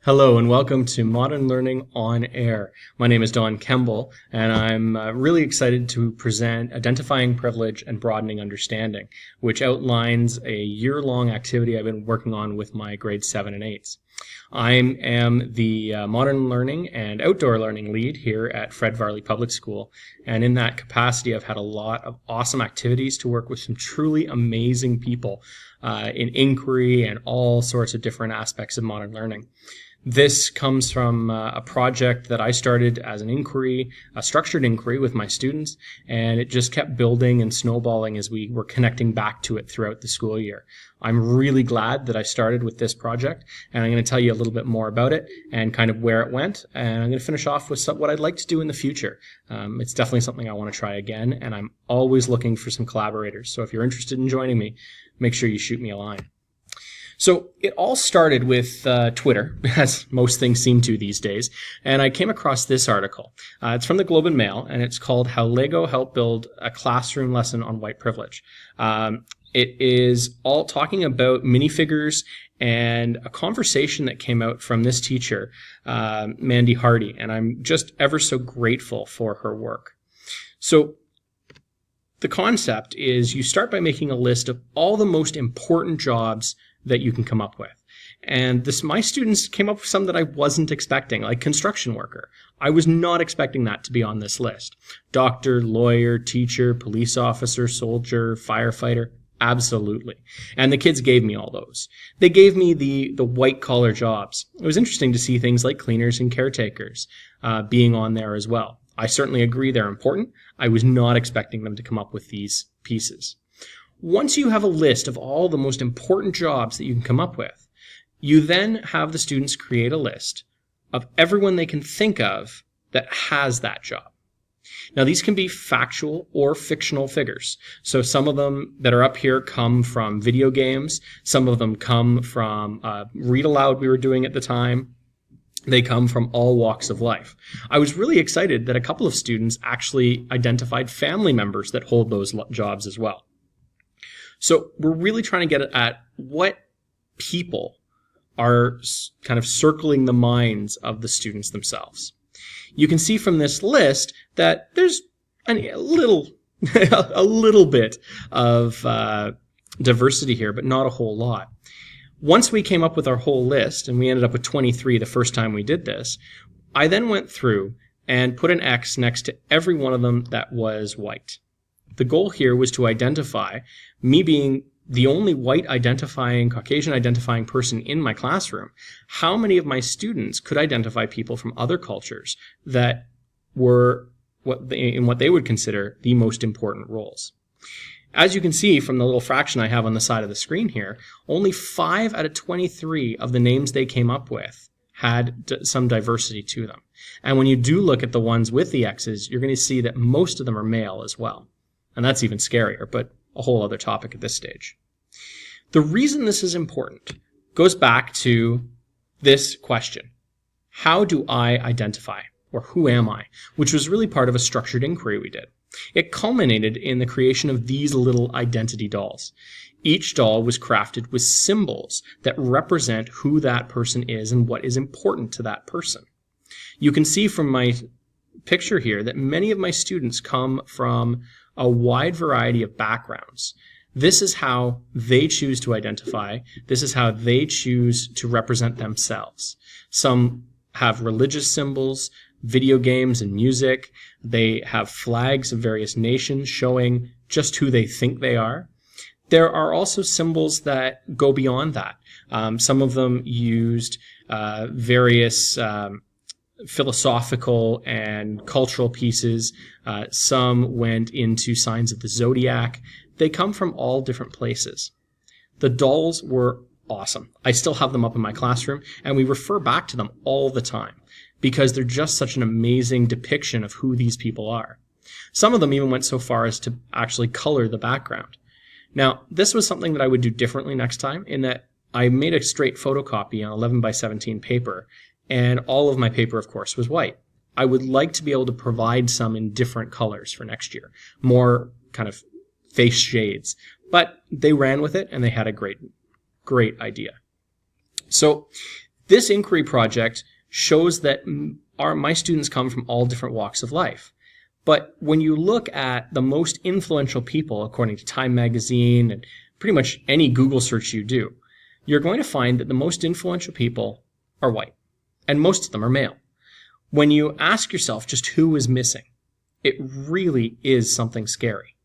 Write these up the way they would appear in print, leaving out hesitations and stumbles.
Hello and welcome to Modern Learning on Air. My name is Don Kemble and I'm really excited to present Identifying Privilege and Broadening Understanding, which outlines a year-long activity I've been working on with my grades 7 and 8s. I am the Modern Learning and Outdoor Learning lead here at Fred Varley Public School, and in that capacity I've had a lot of awesome activities to work with some truly amazing people in inquiry and all sorts of different aspects of modern learning. This comes from a project that I started as an inquiry, a structured inquiry with my students, and it just kept building and snowballing as we were connecting back to it throughout the school year. I'm really glad that I started with this project, and I'm going to tell you a little bit more about it and kind of where it went, and I'm going to finish off with what I'd like to do in the future. It's definitely something I want to try again, and I'm always looking for some collaborators, so if you're interested in joining me, make sure you shoot me a line. So it all started with Twitter, as most things seem to these days, and I came across this article. It's from the Globe and Mail, and it's called How Lego Helped Build a Classroom Lesson on White Privilege. It is all talking about minifigures and a conversation that came out from this teacher, Mandy Hardy, and I'm just ever so grateful for her work. So the concept is you start by making a list of all the most important jobs that you can come up with. And my students came up with some that I wasn't expecting, like construction worker. I was not expecting that to be on this list. Doctor, lawyer, teacher, police officer, soldier, firefighter, absolutely. And the kids gave me all those. They gave me the white collar jobs. It was interesting to see things like cleaners and caretakers being on there as well. I certainly agree they're important. I was not expecting them to come up with these pieces. Once you have a list of all the most important jobs that you can come up with, you then have the students create a list of everyone they can think of that has that job. Now, these can be factual or fictional figures. So some of them that are up here come from video games. Some of them come from read aloud we were doing at the time. They come from all walks of life. I was really excited that a couple of students actually identified family members that hold those jobs as well. So we're really trying to get at what people are kind of circling the minds of the students themselves. You can see from this list that there's a little bit of diversity here, but not a whole lot. Once we came up with our whole list, and we ended up with 23 the first time we did this, I then went through and put an X next to every one of them that was white. The goal here was to identify, me being the only white identifying, Caucasian identifying person in my classroom, how many of my students could identify people from other cultures that were in what they would consider the most important roles. As you can see from the little fraction I have on the side of the screen here, only 5 out of 23 of the names they came up with had some diversity to them. And when you do look at the ones with the X's, you're going to see that most of them are male as well. And that's even scarier, but a whole other topic at this stage. The reason this is important goes back to this question. How do I identify, or who am I? Which was really part of a structured inquiry we did. It culminated in the creation of these little identity dolls. Each doll was crafted with symbols that represent who that person is and what is important to that person. You can see from my picture here that many of my students come from a wide variety of backgrounds. This is how they choose to identify. This is how they choose to represent themselves. Some have religious symbols, video games and music. They have flags of various nations showing just who they think they are. There are also symbols that go beyond that. Some of them used various philosophical and cultural pieces. Some went into signs of the zodiac. They come from all different places. The dolls were awesome. I still have them up in my classroom, and we refer back to them all the time because they're just such an amazing depiction of who these people are. Some of them even went so far as to actually color the background. Now, this was something that I would do differently next time in that I made a straight photocopy on 11 by 17 paper, and all of my paper, of course, was white. I would like to be able to provide some in different colors for next year, more kind of face shades. But they ran with it, and they had a great idea. So This inquiry project shows that my students come from all different walks of life. But when you look at the most influential people, according to Time Magazine and pretty much any Google search you do, you're going to find that the most influential people are white, and most of them are male. When you ask yourself just who is missing, it really is something scary.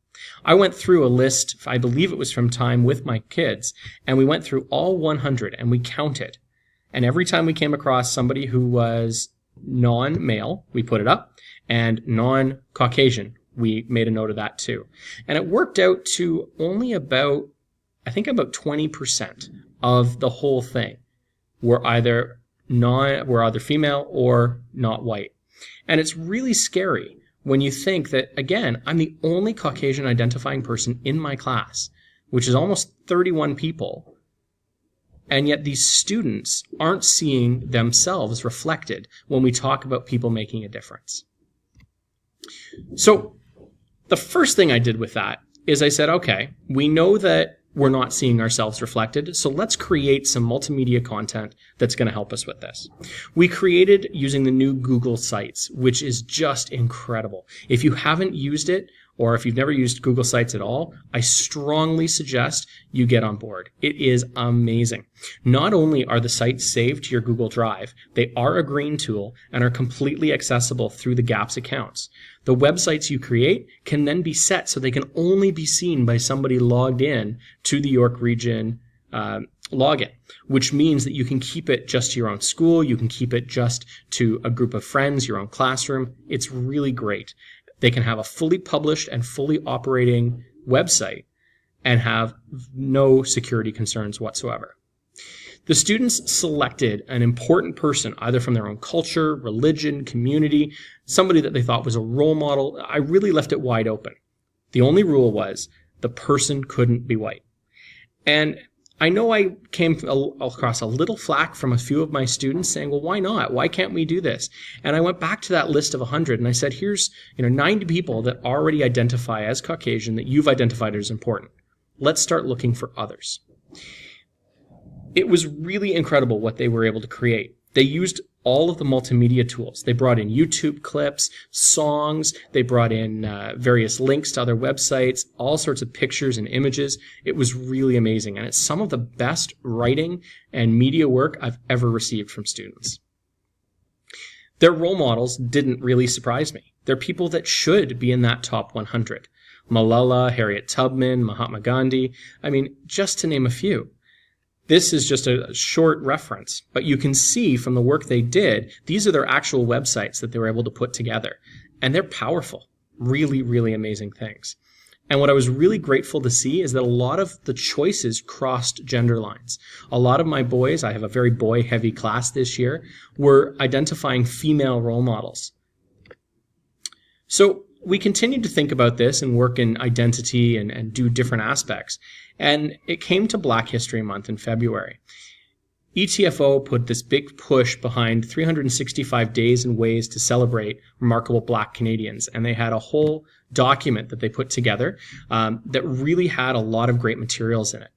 I went through a list, I believe it was from Time, with my kids, and we went through all 100 and we counted. And every time we came across somebody who was non-male, we put it up, and non-Caucasian, we made a note of that too. And it worked out to only about 20% of the whole thing were either female or not white. And it's really scary when you think that, again, I'm the only Caucasian identifying person in my class, which is almost 31 people. And yet these students aren't seeing themselves reflected when we talk about people making a difference. So the first thing I did with that is I said, okay, we know that we're not seeing ourselves reflected, so let's create some multimedia content that's going to help us with this. We created using the new Google Sites, which is just incredible. If you haven't used it, or if you've never used Google Sites at all, I strongly suggest you get on board. It is amazing. Not only are the sites saved to your Google Drive, they are a green tool and are completely accessible through the GAPS accounts. The websites you create can then be set so they can only be seen by somebody logged in to the York Region login, which means that you can keep it just to your own school, you can keep it just to a group of friends, your own classroom. It's really great. They can have a fully published and fully operating website and have no security concerns whatsoever. The students selected an important person, either from their own culture, religion, community, somebody that they thought was a role model. I really left it wide open. The only rule was the person couldn't be white. And I know I came across a little flack from a few of my students saying, well, why not? Why can't we do this? And I went back to that list of 100 and I said, here's 90 people that already identify as Caucasian that you've identified as important. Let's start looking for others. It was really incredible what they were able to create. They used all of the multimedia tools. They brought in YouTube clips, songs, they brought in various links to other websites, all sorts of pictures and images. It was really amazing, and it's some of the best writing and media work I've ever received from students. Their role models didn't really surprise me. They're people that should be in that top 100. Malala, Harriet Tubman, Mahatma Gandhi, just to name a few. This is just a short reference, but you can see from the work they did, these are their actual websites that they were able to put together. And they're powerful. Really, really amazing things. And what I was really grateful to see is that a lot of the choices crossed gender lines. A lot of my boys, I have a very boy-heavy class this year, were identifying female role models. So we continued to think about this and work in identity and do different aspects. And it came to Black History Month in February. ETFO put this big push behind 365 days and ways to celebrate remarkable Black Canadians. And they had a whole document that they put together that really had a lot of great materials in it.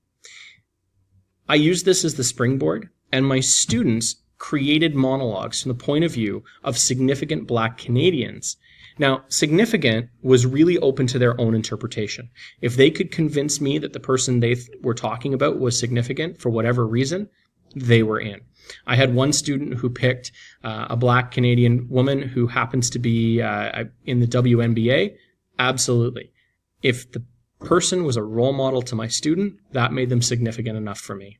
I used this as the springboard, and my students created monologues from the point of view of significant Black Canadians. Now, significant was really open to their own interpretation. If they could convince me that the person they were talking about was significant for whatever reason, they were in. I had one student who picked a Black Canadian woman who happens to be in the WNBA. Absolutely. If the person was a role model to my student, that made them significant enough for me.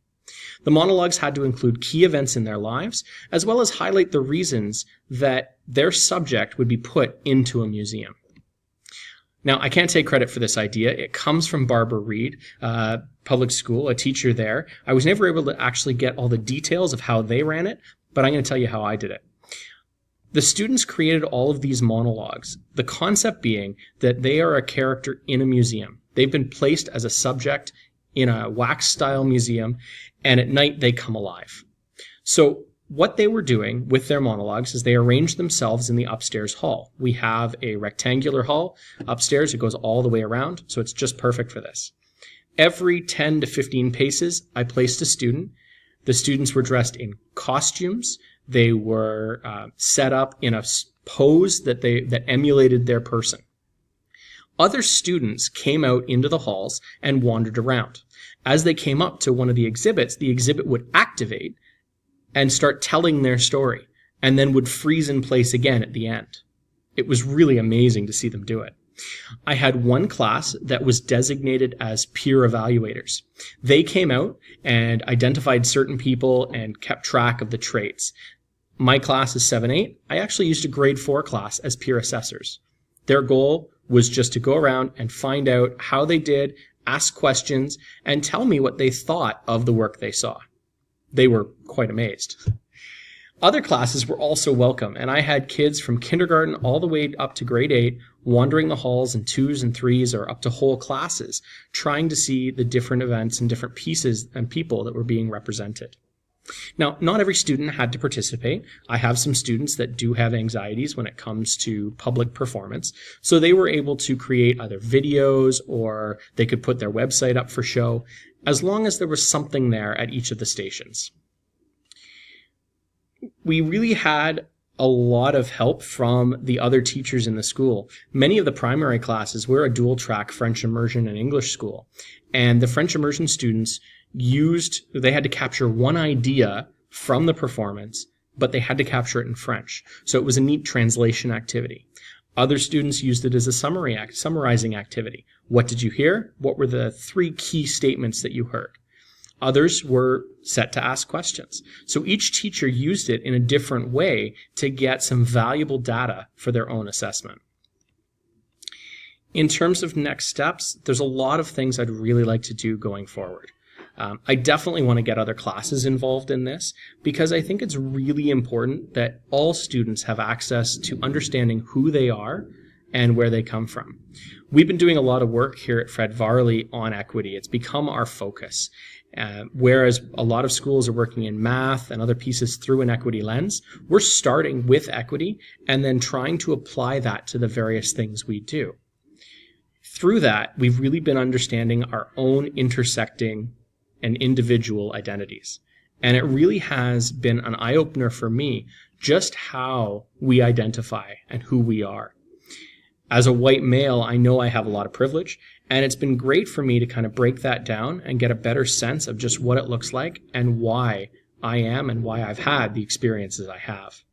The monologues had to include key events in their lives, as well as highlight the reasons that their subject would be put into a museum. Now, I can't take credit for this idea. It comes from Barbara Reed, public school, a teacher there. I was never able to actually get all the details of how they ran it, but I'm going to tell you how I did it. The students created all of these monologues, the concept being that they are a character in a museum. They've been placed as a subject in a wax-style museum, and at night they come alive. So what they were doing with their monologues is they arranged themselves in the upstairs hall. We have a rectangular hall upstairs. It goes all the way around, so it's just perfect for this. Every 10 to 15 paces, I placed a student. The students were dressed in costumes. They were set up in a pose that emulated their person. Other students came out into the halls and wandered around. As they came up to one of the exhibit would activate and start telling their story, and then would freeze in place again at the end. It was really amazing to see them do it. I had one class that was designated as peer evaluators. They came out and identified certain people and kept track of the traits. My class is 7-8. I actually used a grade 4 class as peer assessors. Their goal was just to go around and find out how they did, ask questions, and tell me what they thought of the work they saw. They were quite amazed. Other classes were also welcome, and I had kids from kindergarten all the way up to grade 8 wandering the halls in 2s and 3s or up to whole classes, trying to see the different events and different pieces and people that were being represented. Now, not every student had to participate. I have some students that do have anxieties when it comes to public performance, so they were able to create either videos or they could put their website up for show, as long as there was something there at each of the stations. We really had a lot of help from the other teachers in the school. Many of the primary classes were a dual track French immersion and English school. And the French immersion students they had to capture one idea from the performance, but they had to capture it in French. So it was a neat translation activity. Other students used it as a summarizing activity. What did you hear? What were the 3 key statements that you heard? Others were set to ask questions. So each teacher used it in a different way to get some valuable data for their own assessment. In terms of next steps, there's a lot of things I'd really like to do going forward. I definitely want to get other classes involved in this because I think it's really important that all students have access to understanding who they are and where they come from. We've been doing a lot of work here at Fred Varley on equity. It's become our focus. Whereas a lot of schools are working in math and other pieces through an equity lens, we're starting with equity and then trying to apply that to the various things we do. Through that, we've really been understanding our own intersecting and individual identities. And it really has been an eye-opener for me just how we identify and who we are. As a white male, I know I have a lot of privilege, and it's been great for me to kind of break that down and get a better sense of just what it looks like and why I am and why I've had the experiences I have.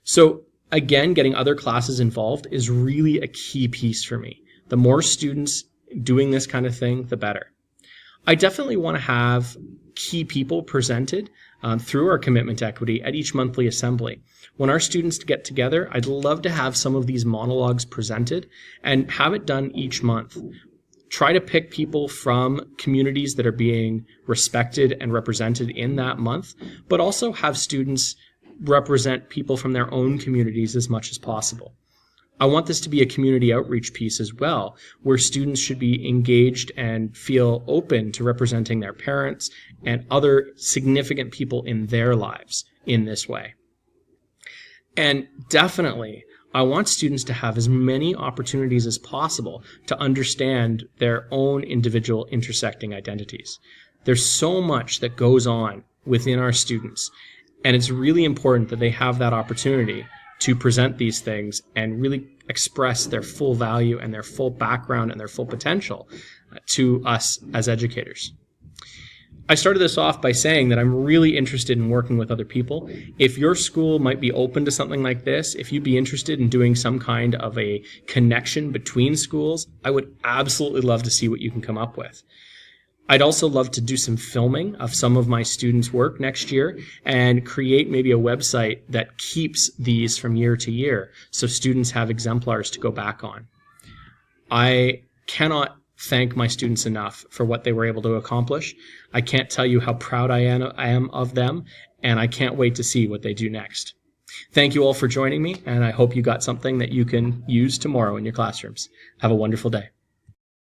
So again, getting other classes involved is really a key piece for me. The more students doing this kind of thing, the better. I definitely want to have key people presented through our commitment to equity at each monthly assembly. When our students get together, I'd love to have some of these monologues presented and have it done each month. Try to pick people from communities that are being respected and represented in that month, but also have students represent people from their own communities as much as possible. I want this to be a community outreach piece as well, where students should be engaged and feel open to representing their parents and other significant people in their lives in this way. And definitely, I want students to have as many opportunities as possible to understand their own individual intersecting identities. There's so much that goes on within our students, and it's really important that they have that opportunity to present these things and really express their full value and their full background and their full potential to us as educators. I started this off by saying that I'm really interested in working with other people. If your school might be open to something like this, if you'd be interested in doing some kind of a connection between schools, I would absolutely love to see what you can come up with. I'd also love to do some filming of some of my students' work next year and create maybe a website that keeps these from year to year so students have exemplars to go back on. I cannot thank my students enough for what they were able to accomplish. I can't tell you how proud I am of them, and I can't wait to see what they do next. Thank you all for joining me, and I hope you got something that you can use tomorrow in your classrooms. Have a wonderful day.